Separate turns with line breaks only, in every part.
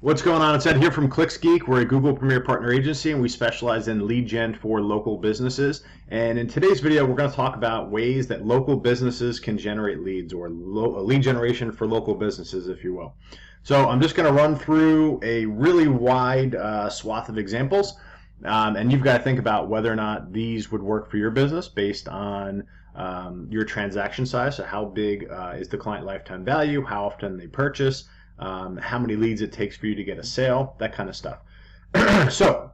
What's going on? It's Ed here from ClicksGeek. We're a Google Premier Partner Agency, and we specialize in lead gen for local businesses. And in today's video, we're going to talk about ways that local businesses can generate leads, or lead generation for local businesses, if you will. So I'm just going to run through a really wide swath of examples, and you've got to think about whether or not these would work for your business based on your transaction size. So how big is the client lifetime value, how often they purchase, how many leads it takes for you to get a sale, that kind of stuff. So,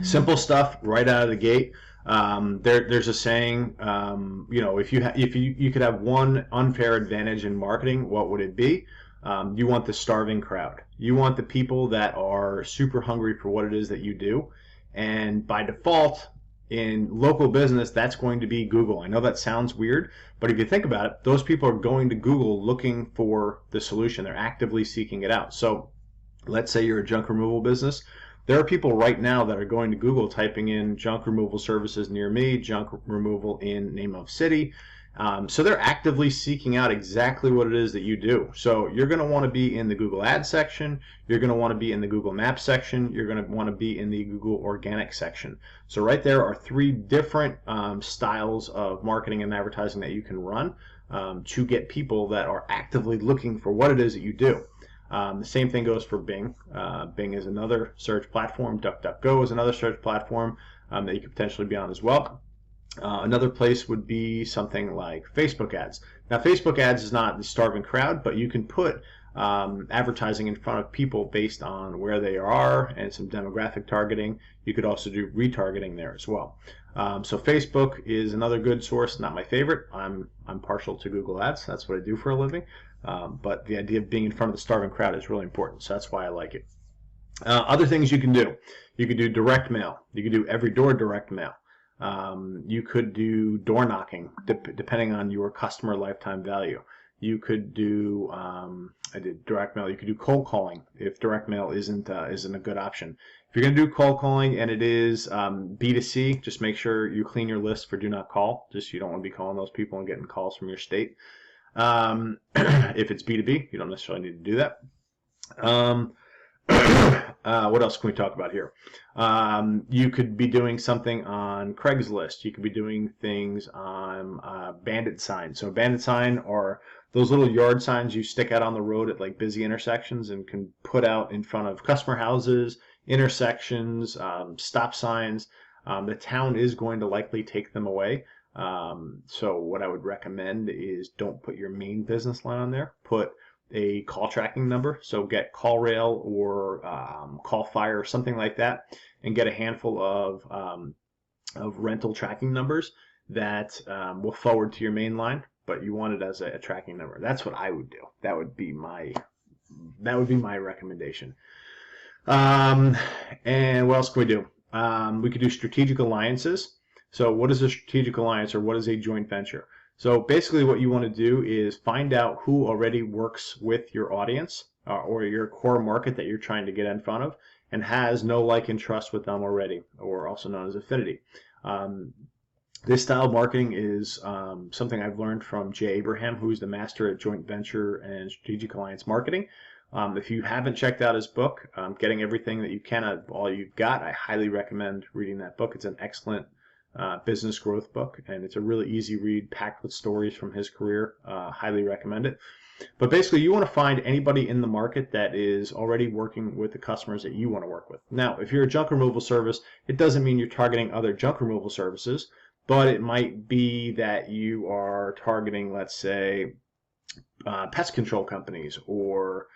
simple stuff right out of the gate. There's a saying, if you could have one unfair advantage in marketing, what would it be? You want the starving crowd. You want the people that are super hungry for what it is that you do, and by default, in local business, that's going to be Google. I know that sounds weird, but if you think about it, those people are going to Google looking for the solution. They're actively seeking it out. So let's say you're a junk removal business. There are people right now that are going to Google typing in junk removal services near me, junk removal in name of city. So they're actively seeking out exactly what it is that you do. So you're going to want to be in the Google Ads section, you're going to want to be in the Google Maps section, you're going to want to be in the Google Organic section. So right there are three different styles of marketing and advertising that you can run to get people that are actively looking for what it is that you do. The same thing goes for Bing. Bing is another search platform. DuckDuckGo is another search platform that you could potentially be on as well. Another place would be something like Facebook ads. Now, Facebook ads is not the starving crowd, but you can put advertising in front of people based on where they are and some demographic targeting. You could also do retargeting there as well. So Facebook is another good source, not my favorite. I'm partial to Google Ads. That's what I do for a living. But the idea of being in front of the starving crowd is really important, so that's why I like it. Other things you can do. You could do direct mail. You could do every door direct mail. You could do door knocking, depending on your customer lifetime value. You could do, I did direct mail. You could do cold calling if direct mail isn't a good option. If you're going to do cold calling and it is B2C, just make sure you clean your list for do not call. Just you don't want to be calling those people and getting calls from your state. If it's B2B, you don't necessarily need to do that. What else can we talk about here? You could be doing something on Craigslist. You could be doing things on bandit signs. So a bandit sign are those little yard signs you stick out on the road at like busy intersections and can put out in front of customer houses, intersections, stop signs. The town is going to likely take them away. So what I would recommend is don't put your main business line on there. Put a call tracking number, so get CallRail or CallFire or something like that, and get a handful of rental tracking numbers that will forward to your main line, but you want it as a tracking number. That's what I would do. That would be my recommendation. And what else can we do? We could do strategic alliances. So what is a strategic alliance, or what is a joint venture? So basically what you want to do is find out who already works with your audience or your core market that you're trying to get in front of and has no like and trust with them already, or also known as affinity. This style of marketing is something I've learned from Jay Abraham, who's the master at joint venture and strategic alliance marketing. If you haven't checked out his book, Getting Everything That You Can Out of All You've Got, I highly recommend reading that book. It's an excellent business growth book, and it's a really easy read packed with stories from his career. Highly recommend it. But basically you want to find anybody in the market that is already working with the customers that you want to work with. Now, if you're a junk removal service, it doesn't mean you're targeting other junk removal services, but it might be that you are targeting, let's say, pest control companies or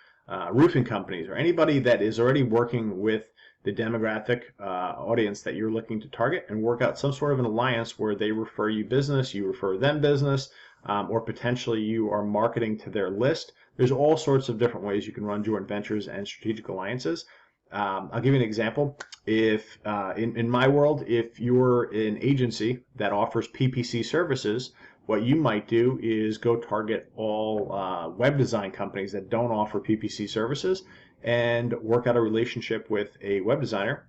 roofing companies, or anybody that is already working with the demographic audience that you're looking to target, and work out some sort of an alliance where they refer you business, you refer them business, or potentially you are marketing to their list. There's all sorts of different ways you can run joint ventures and strategic alliances. I'll give you an example. If in my world, if you're an agency that offers PPC services, what you might do is go target all web design companies that don't offer PPC services and work out a relationship with a web designer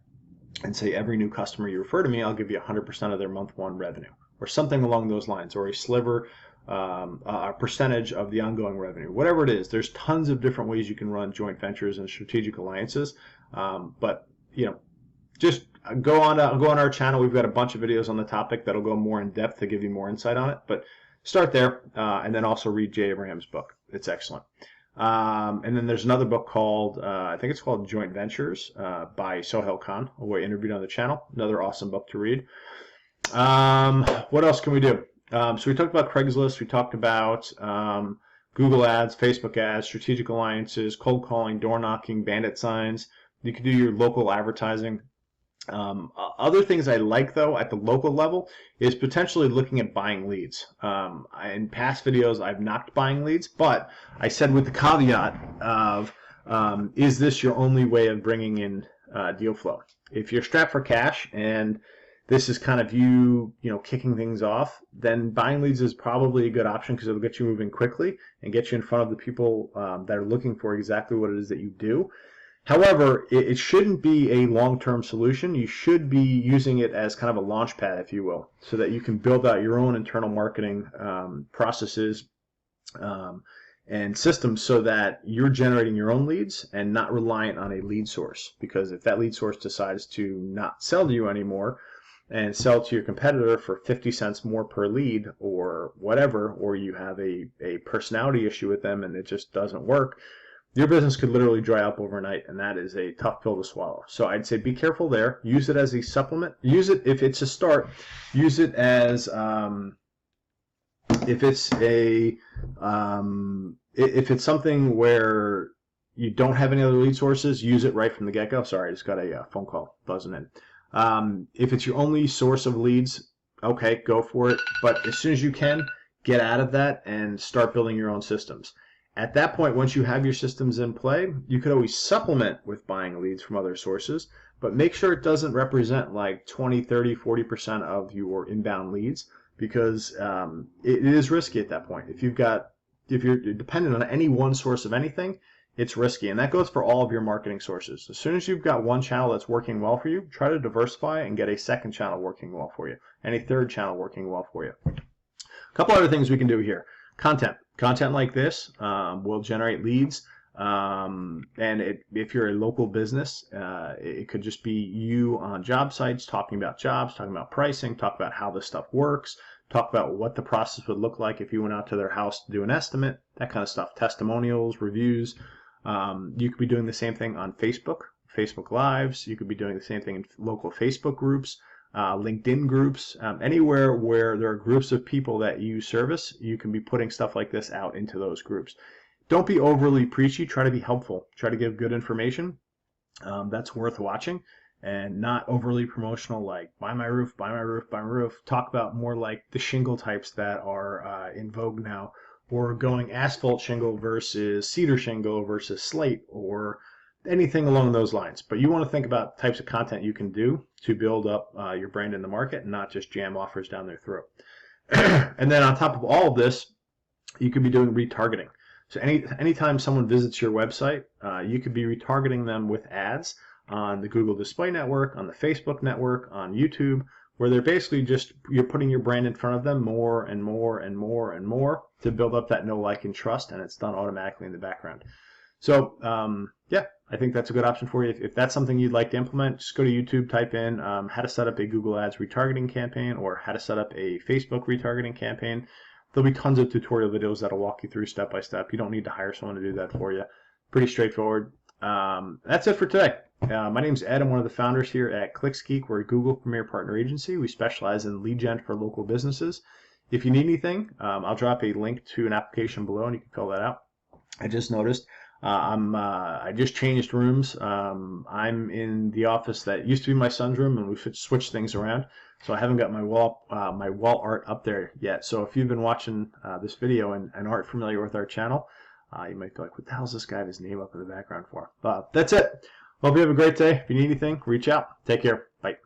and say, every new customer you refer to me, I'll give you 100% of their month one revenue, or something along those lines, or a sliver a percentage of the ongoing revenue. Whatever it is, there's tons of different ways you can run joint ventures and strategic alliances. But just go on our channel. We've got a bunch of videos on the topic that'll go more in depth to give you more insight on it. But start there, and then also read Jay Abraham's book. It's excellent. And then there's another book called, I think it's called Joint Ventures by Sohail Khan, who I interviewed on the channel. Another awesome book to read. What else can we do? So we talked about Craigslist. We talked about Google ads, Facebook ads, strategic alliances, cold calling, door knocking, bandit signs. You can do your local advertising. Other things I like, though, at the local level is potentially looking at buying leads. In past videos, I've knocked buying leads, but I said with the caveat of, is this your only way of bringing in deal flow? If you're strapped for cash and this is kind of you kicking things off, then buying leads is probably a good option because it'll get you moving quickly and get you in front of the people that are looking for exactly what it is that you do. However, it shouldn't be a long-term solution. You should be using it as kind of a launch pad, if you will, so that you can build out your own internal marketing processes and systems so that you're generating your own leads and not reliant on a lead source. Because if that lead source decides to not sell to you anymore and sell to your competitor for 50 cents more per lead or whatever, or you have a personality issue with them and it just doesn't work, your business could literally dry up overnight, and that is a tough pill to swallow. So I'd say be careful there. Use it as a supplement. Use it if it's a start. Use it as if it's something where you don't have any other lead sources, use it right from the get-go. Sorry, I just got a phone call buzzing in. If it's your only source of leads, okay, go for it. But as soon as you can, get out of that and start building your own systems. At that point, once you have your systems in play, you could always supplement with buying leads from other sources, but make sure it doesn't represent like 20, 30, 40% of your inbound leads, because it is risky at that point. If you're dependent on any one source of anything, it's risky, and that goes for all of your marketing sources. As soon as you've got one channel that's working well for you, try to diversify and get a second channel working well for you, and a third channel working well for you. A couple other things we can do here. Content like this will generate leads, and if you're a local business, it could just be you on job sites talking about jobs, talking about pricing, talk about how this stuff works, talk about what the process would look like if you went out to their house to do an estimate, that kind of stuff, testimonials, reviews. You could be doing the same thing on Facebook Lives. You could be doing the same thing in local Facebook groups. LinkedIn groups, anywhere where there are groups of people that you service, you can be putting stuff like this out into those groups. Don't be overly preachy. Try to be helpful. Try to give good information that's worth watching, and not overly promotional like buy my roof, buy my roof, buy my roof. Talk about more like the shingle types that are in vogue now, or going asphalt shingle versus cedar shingle versus slate, or anything along those lines. But you want to think about types of content you can do to build up your brand in the market and not just jam offers down their throat. And then on top of all of this, you could be doing retargeting. So anytime someone visits your website, you could be retargeting them with ads on the Google Display Network, on the Facebook network, on YouTube, where they're basically just, you're putting your brand in front of them more and more and more and more to build up that know, like, and trust, and it's done automatically in the background. So yeah, I think that's a good option for you. If that's something you'd like to implement, just go to YouTube, type in how to set up a Google Ads retargeting campaign or how to set up a Facebook retargeting campaign. There'll be tons of tutorial videos that'll walk you through step by step. You don't need to hire someone to do that for you. Pretty straightforward. That's it for today. My name's Ed. I'm one of the founders here at ClicksGeek. We're a Google Premier Partner Agency. We specialize in lead gen for local businesses. If you need anything, I'll drop a link to an application below and you can fill that out. I just noticed I just changed rooms. I'm in the office that used to be my son's room, and we switched things around. So I haven't got my wall art up there yet. So if you've been watching this video and aren't familiar with our channel, you might be like, what the hell is this guy with his name up in the background for? That's it. Hope you have a great day. If you need anything, reach out. Take care. Bye.